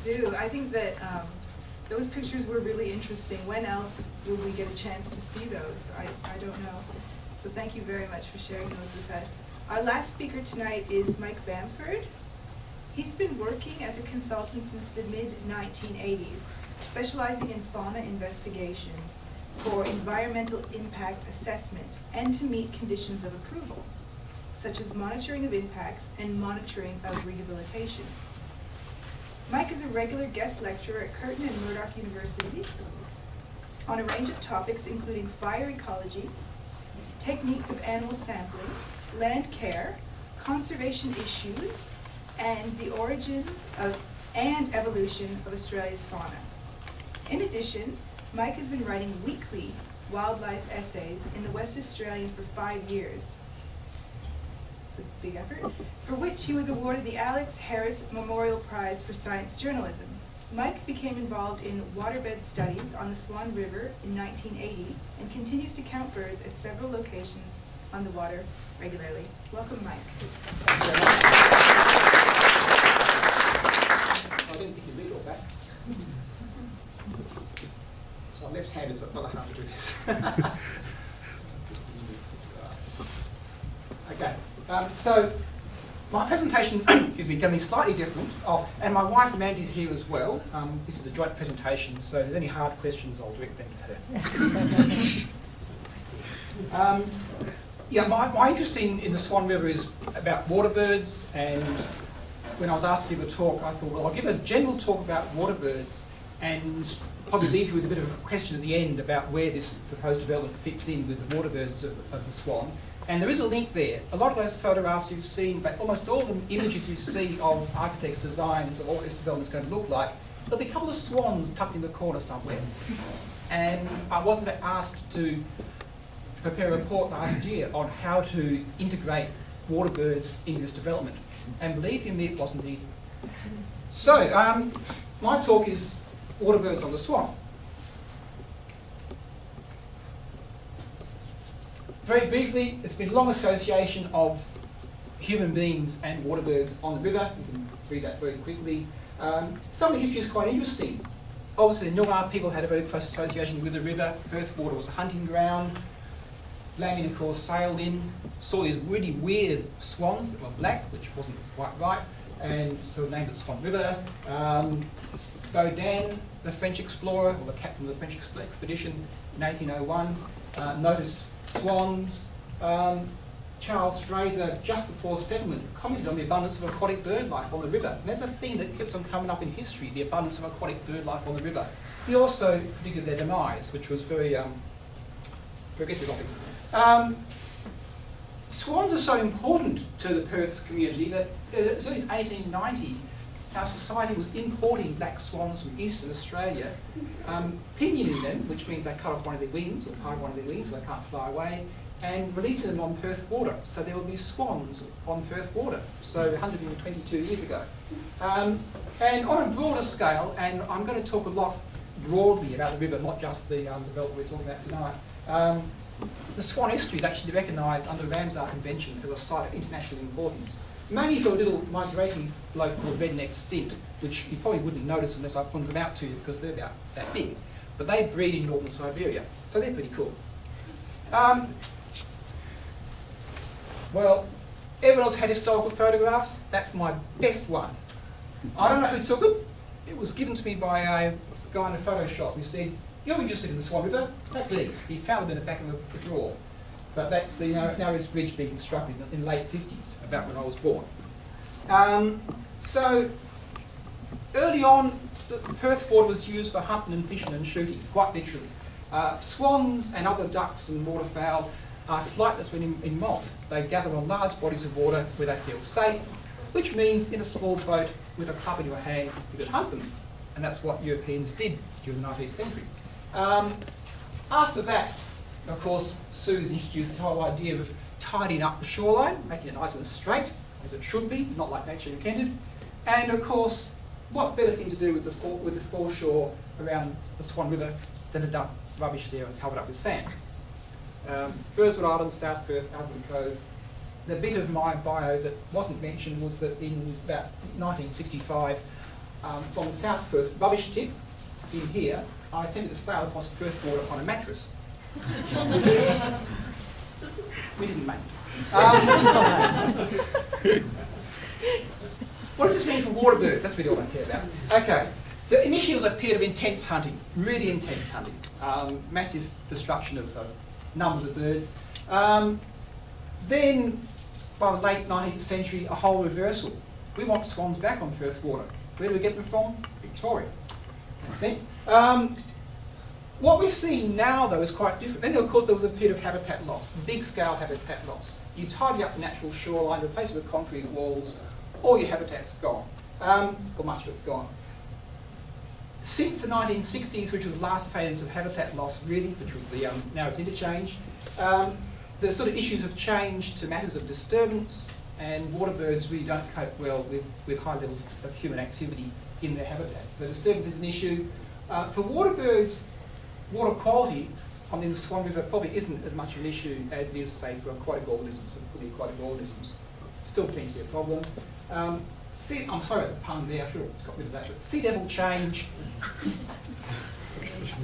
do. I think that those pictures were really interesting. When else will we get a chance to see those? I don't know. So thank you very much for sharing those with us. Our last speaker tonight is Mike Bamford. He's been working as a consultant since the mid-1980s, specializing in fauna investigations for environmental impact assessment and to meet conditions of approval, such as monitoring of impacts and monitoring of rehabilitation. Mike is a regular guest lecturer at Curtin and Murdoch Universities on a range of topics including fire ecology, techniques of animal sampling, land care, conservation issues, and the origins of and evolution of Australia's fauna. In addition, Mike has been writing weekly wildlife essays in the West Australian for 5 years. It's a big effort, for which he was awarded the Alex Harris Memorial Prize for Science Journalism. Mike became involved in waterbed studies on the Swan River in 1980 and continues to count birds at several locations on the water regularly. Welcome, Mike. Thank you very much. I didn't think you'd read all that. So I'm left-handed, so it's not hard to do this. Okay, so my presentation excuse me, going to be slightly different. Oh, and my wife Amanda's here as well. This is a joint presentation, so if there's any hard questions, I'll direct them to her. Yeah, my interest in the Swan River is about waterbirds, and when I was asked to give a talk, I thought, well, I'll give a general talk about waterbirds and probably leave you with a bit of a question at the end about where this proposed development fits in with the waterbirds of the Swan. And there is a link there. A lot of those photographs you've seen, in fact, almost all the images you see of architects' designs of what this development's going to look like, there'll be a couple of swans tucked in the corner somewhere. And I wasn't asked to prepare a report last year on how to integrate waterbirds into this development. And believe you me, it wasn't easy. So, my talk is waterbirds on the Swan. Very briefly, it's been a long association of human beings and waterbirds on the river. You can read that very quickly. Some of the history is quite interesting. Obviously, the Noongar people had a very close association with the river. Perth water was a hunting ground. Landing, of course, sailed in, saw these really weird swans that were black, which wasn't quite right, and so named it Swan River. Baudin, the French explorer, or the captain of the French expedition in 1801, noticed swans. Charles Fraser, just before settlement, commented on the abundance of aquatic bird life on the river. And there's a theme that keeps on coming up in history, the abundance of aquatic bird life on the river. He also predicted their demise, which was very progressive, I think. Swans are so important to the Perth community that as early as 1890, our society was importing black swans from eastern Australia, pinioning them, which means they cut off one of their wings, or part of one of their wings, so they can't fly away, and releasing them on Perth water. So there will be swans on Perth water, so 122 years ago. And on a broader scale, and I'm going to talk a lot broadly about the river, not just the development we're talking about tonight, the Swan Estuary is actually recognised under the Ramsar Convention as a site of international importance. Mainly for a little migratory bloke called redneck stint, which you probably wouldn't notice unless I pointed them out to you because they're about that big. But they breed in northern Siberia, so they're pretty cool. Well, everyone else had historical photographs. That's my best one. I don't know who took it. It was given to me by a guy in a photo shop who said, "You're interested in the Swan River? Take these." He found them in the back of the drawer. But that's the, now this bridge being constructed in the late 50s, about when I was born. So early on, the Perth water was used for hunting and fishing and shooting, quite literally. Swans and other ducks and waterfowl are flightless when in molt. They gather on large bodies of water where they feel safe, which means in a small boat with a club in your hand, you could hunt them. And that's what Europeans did during the 19th century. After that, of course, Sue's introduced the whole idea of tidying up the shoreline, making it nice and straight, as it should be, not like nature intended. And of course, what better thing to do with the foreshore around the Swan River than to dump rubbish there and cover it up with sand. Burswood Island, South Perth, Alton Cove. The bit of my bio that wasn't mentioned was that in about 1965, from South Perth rubbish tip in here, I attempted to sail across Perth water on a mattress. We didn't make it. What does this mean for water birds? That's really all I care about. Okay. Initially it was a period of intense hunting, really intense hunting. Massive destruction of numbers of birds. Then, by the late 19th century, a whole reversal. We want swans back on Perth water. Where do we get them from? Victoria. Makes sense. What we're seeing now, though, is quite different. Then, of course, there was a period of habitat loss, big-scale habitat loss. You tidy up the natural shoreline, replace it with concrete walls, all your habitat's gone, or much of it's gone. Since the 1960s, which was the last phase of habitat loss, really, which was the narrows interchange, the sort of issues have changed to matters of disturbance, and water birds really don't cope well with high levels of human activity in their habitat. So disturbance is an issue. For water birds, water quality on the Swan River probably isn't as much an issue as it is, say, for aquatic organisms, for fully aquatic organisms. Still potentially a problem. I'm sorry about the pun there, I should have got rid of that, but sea level change,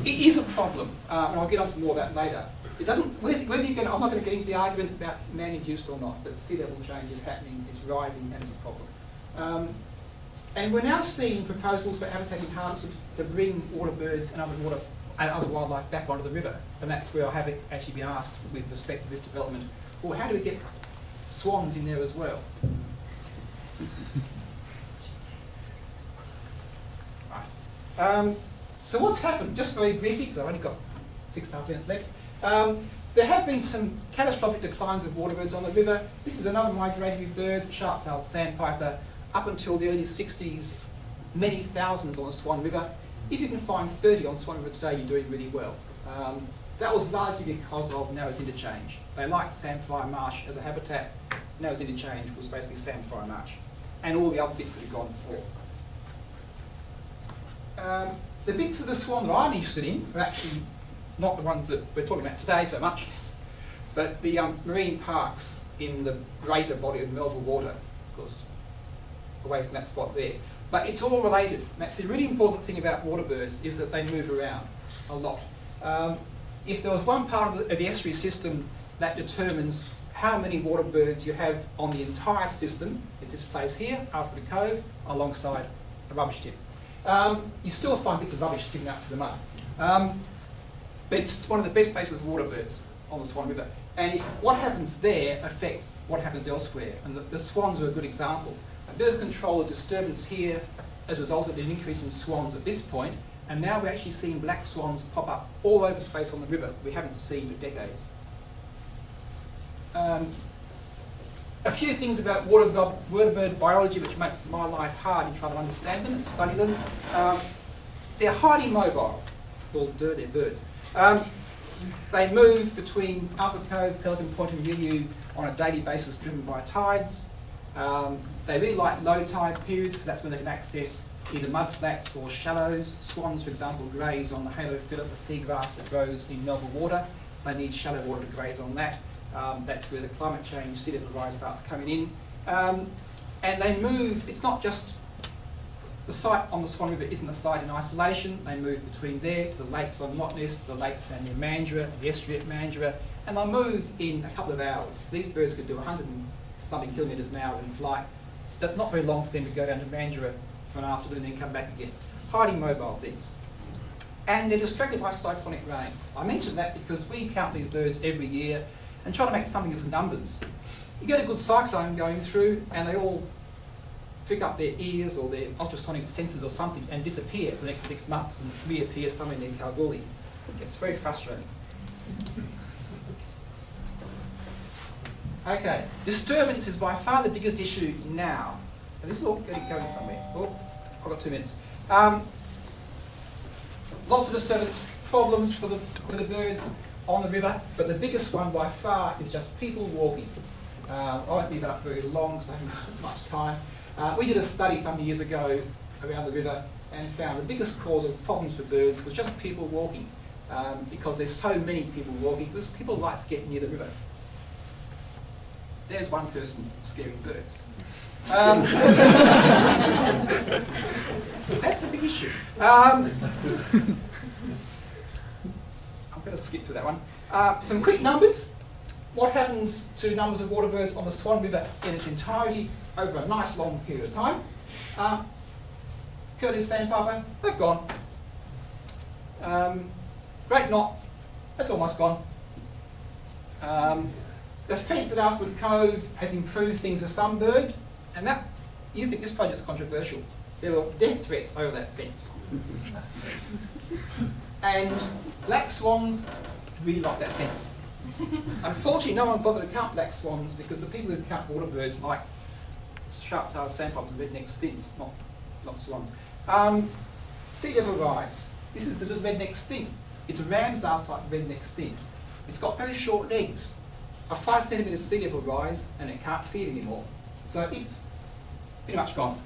it is a problem, and I'll get on to more of that later. It doesn't, whether you can, I'm not going to get into the argument about man-induced or not, but sea level change is happening, it's rising, and it's a problem. And we're now seeing proposals for habitat enhancement to bring water birds and other wildlife back onto the river, and that's where I have actually been asked with respect to this development, well, how do we get swans in there as well? So what's happened? Just very briefly, because I've only got 6.5 minutes left. There have been some catastrophic declines of water birds on the river. This is another migratory bird, sharp-tailed sandpiper. Up until the early 60s, many thousands on the Swan River. If you can find 30 on Swan River today, you're doing really well. That was largely because of narrows interchange. They liked samphire marsh as a habitat. Narrows interchange was basically samphire marsh, and all the other bits that had gone before. The bits of the swan that I'm interested in are actually not the ones that we're talking about today so much, but the marine parks in the greater body of Melville Water, of course, away from that spot there. But it's all related. And that's the really important thing about water birds, is that they move around a lot. If there was one part of the estuary system that determines how many water birds you have on the entire system, it's this place here, after the cove, alongside a rubbish tip. You still find bits of rubbish sticking out to the mud. But it's one of the best places for water birds on the Swan River. And if what happens there affects what happens elsewhere, and the swans are a good example. A bit of control of disturbance here has resulted in an increase in swans at this point, and now we're actually seeing black swans pop up all over the place on the river we haven't seen for decades. A few things about water bird biology which makes my life hard in trying to understand them and study them. They're highly mobile. Well, they're birds. They move between Alfred Cove, Pelican Point and Milieu on a daily basis driven by tides. They really like low tide periods because that's when they can access either mudflats or shallows. Swans, for example, graze on the halo fillet, the seagrass that grows in Melville Water. They need shallow water to graze on that. That's where the climate change, sea level rise starts coming in. And they move, it's not just, the site on the Swan River isn't a site in isolation. They move between there to the lakes on Mottness, to the lakes down near Mandurah, the estuary at Mandurah, and they'll move in a couple of hours. These birds could do 100 and something kilometres an hour in flight. That's not very long for them to go down to Mandurah for an afternoon and then come back again. Highly mobile things. And they're distracted by cyclonic rains. I mention that because we count these birds every year and try to make something of the numbers. You get a good cyclone going through and they all pick up their ears or their ultrasonic sensors or something and disappear for the next 6 months and reappear somewhere near Kalgoorlie. It's very frustrating. Okay, disturbance is by far the biggest issue now. And this is all going somewhere. Oh, I've got 2 minutes. Lots of disturbance problems for the birds on the river, but the biggest one by far is just people walking. I won't leave that up very long because I haven't got much time. We did a study some years ago around the river and found the biggest cause of problems for birds was just people walking, because there's so many people walking, because people like to get near the river. There's one person scaring birds. That's a big issue. I'm going to skip through that one. Some quick numbers. What happens to numbers of water birds on the Swan River in its entirety over a nice long period of time? Curlew sandpiper, they've gone. Great knot, that's almost gone. The fence at Alfred Cove has improved things for some birds, and that, you think this project's controversial. There were death threats over that fence. And black swans really like that fence. Unfortunately, no one bothered to count black swans because the people who count water birds like sharp-tailed sandpipers and redneck stints, not swans. Sea level rise. This is the little redneck stint. It's a ram's ass like redneck stint. It's got very short legs, a 5 centimetre sea level rise, and it can't feed anymore. So it's pretty much gone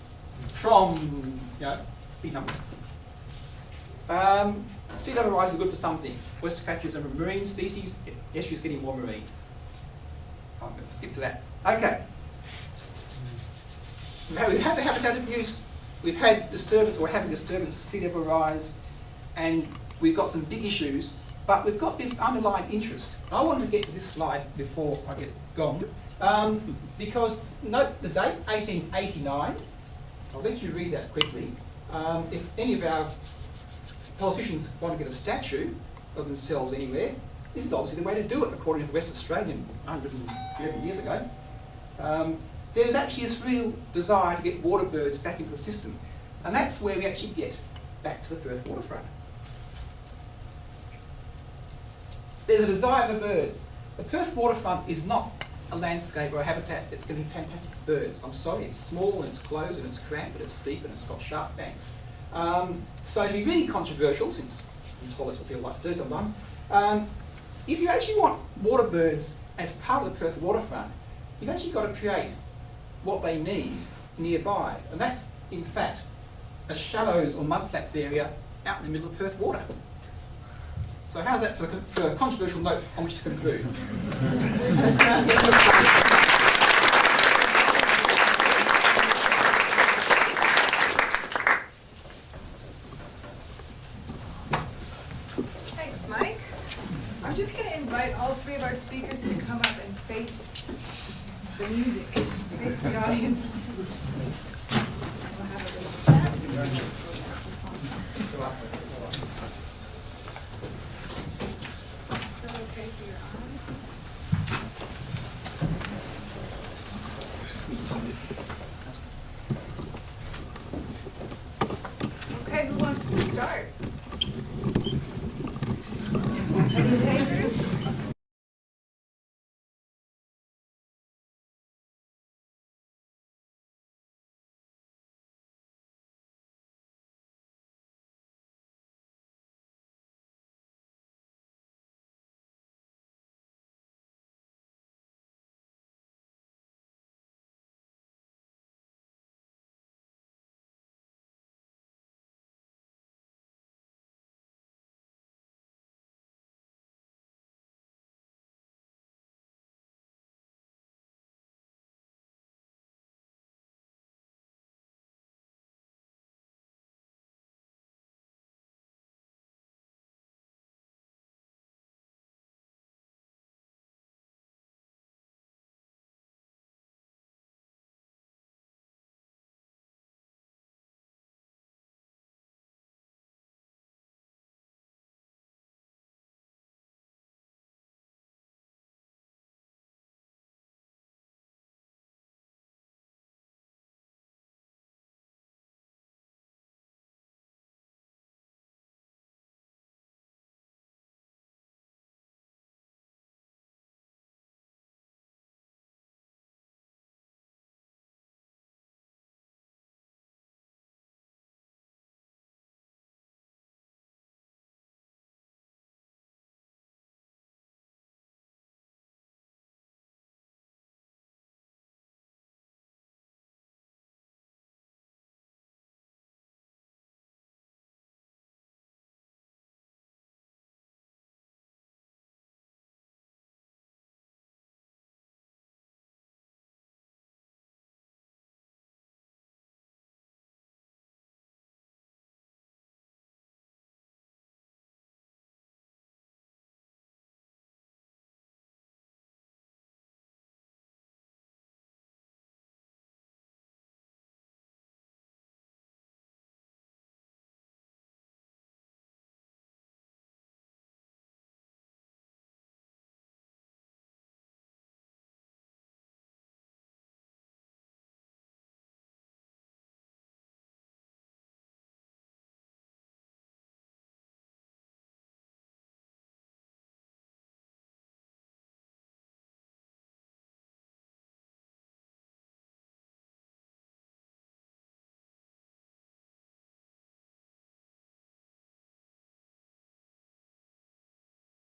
from, big numbers. Sea level rise is good for some things. Oyster catchers are a marine species. Estuaries getting more marine. I'm going to skip to that. Okay. Now we've had the habitat abuse, we've had disturbance or having disturbance, sea level rise, and we've got some big issues, but we've got this underlying interest. I wanted to get to this slide before I get gone, because note the date, 1889. I'll let you read that quickly. If any of our politicians want to get a statue of themselves anywhere, this is obviously the way to do it, according to the West Australian 111 years ago. There's actually this real desire to get water birds back into the system, and that's where we actually get back to the Perth waterfront. There's a desire for birds. The Perth waterfront is not a landscape or a habitat that's going to be fantastic for birds. I'm sorry, it's small and it's closed and it's cramped and it's deep and it's got sharp banks. So to be really controversial, since I'm told that's what people like to do sometimes, if you actually want water birds as part of the Perth waterfront, you've actually got to create what they need nearby, and that's in fact a shallows or mudflats area out in the middle of Perth water. So how's that for a controversial note on which to conclude? Thanks, Mike. I'm just going to invite all three of our speakers to come up and face the music, face the audience. We'll have a little chat. Is that okay for your eyes? Okay, who wants to start? Any takers?